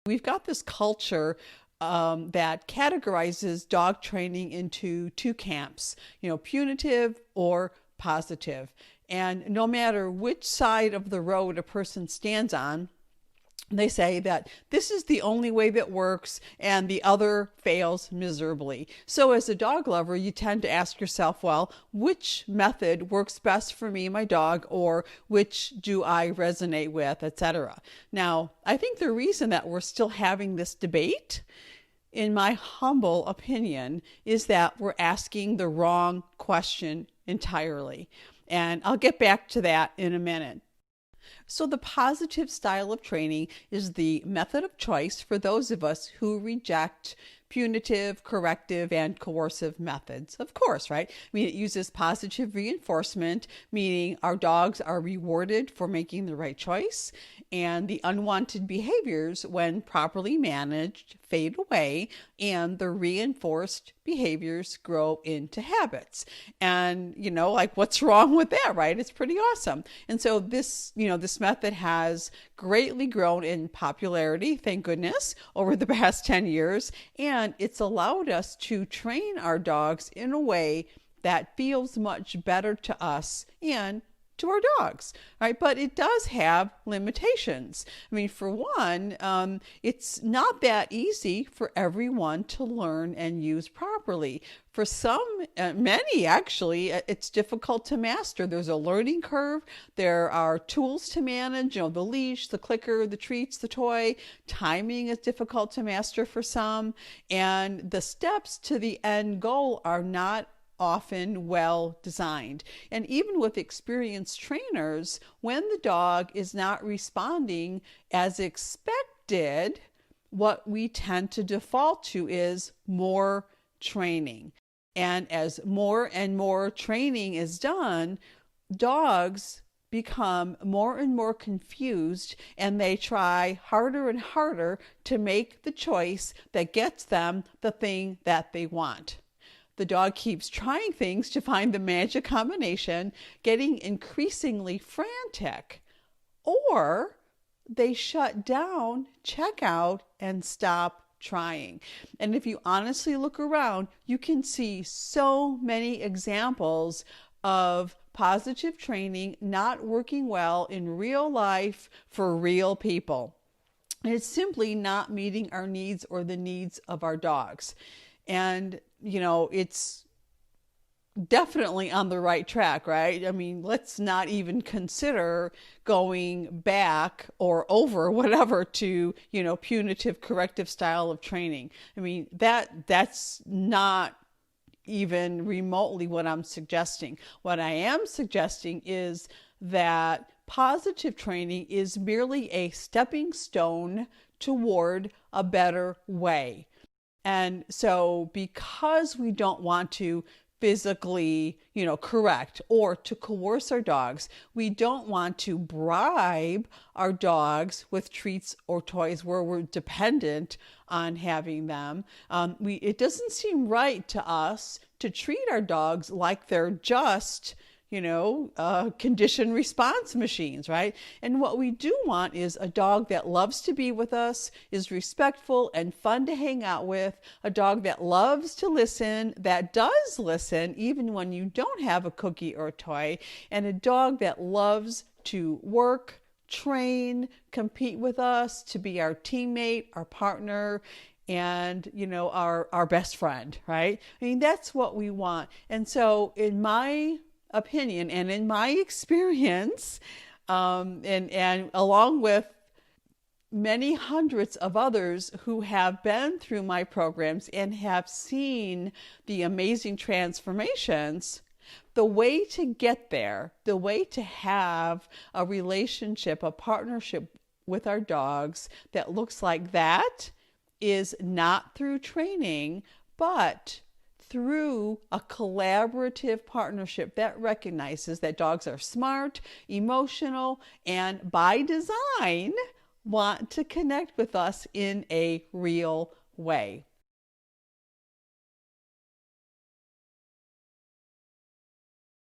We've got this culture that categorizes dog training into two camps, punitive or positive. And no matter which side of the road a person stands on, they say that this is the only way that works and the other fails miserably. So as a dog lover, you tend to ask yourself, well, which method works best for me, my dog, or which do I resonate with, etc. Now, I think the reason that we're still having this debate, in my humble opinion, is that we're asking the wrong question entirely. And I'll get back to that in a minute. So the positive style of training is the method of choice for those of us who reject punitive, corrective, and coercive methods. Of course, right? I mean, it uses positive reinforcement, meaning our dogs are rewarded for making the right choice, and the unwanted behaviors, when properly managed, fade away, and the reinforced behaviors grow into habits. And, like, what's wrong with that, right? It's pretty awesome. And so this method has greatly grown in popularity, thank goodness, over the past 10 years. And it's allowed us to train our dogs in a way that feels much better to us and to our dogs, right? But it does have limitations. I mean, for one, it's not that easy for everyone to learn and use properly. For some, many actually, it's difficult to master. There's a learning curve. There are tools to manage, the leash, the clicker, the treats, the toy. Timing is difficult to master for some. And the steps to the end goal are not often well designed. And even with experienced trainers, when the dog is not responding as expected, what we tend to default to is more training. And as more and more training is done, dogs become more and more confused, and they try harder and harder to make the choice that gets them the thing that they want. The dog keeps trying things to find the magic combination, getting increasingly frantic, or they shut down, check out, and stop trying. And if you honestly look around, you can see so many examples of positive training not working well in real life for real people. And it's simply not meeting our needs or the needs of our dogs. And it's definitely on the right track, right? I mean, let's not even consider going back or over whatever to, punitive corrective style of training. I mean, that's not even remotely what I'm suggesting. What I am suggesting is that positive training is merely a stepping stone toward a better way. And so because we don't want to physically, correct or to coerce our dogs, we don't want to bribe our dogs with treats or toys where we're dependent on having them. It doesn't seem right to us to treat our dogs like they're just condition response machines, right? And what we do want is a dog that loves to be with us, is respectful and fun to hang out with, a dog that loves to listen, that does listen even when you don't have a cookie or a toy, and a dog that loves to work, train, compete with us, to be our teammate, our partner, and our best friend, right? I mean, that's what we want. And so in my opinion and in my experience, and along with many hundreds of others who have been through my programs and have seen the amazing transformations, the way to get there, the way to have a relationship, a partnership with our dogs that looks like that, is not through training, but through a collaborative partnership that recognizes that dogs are smart, emotional, and by design want to connect with us in a real way.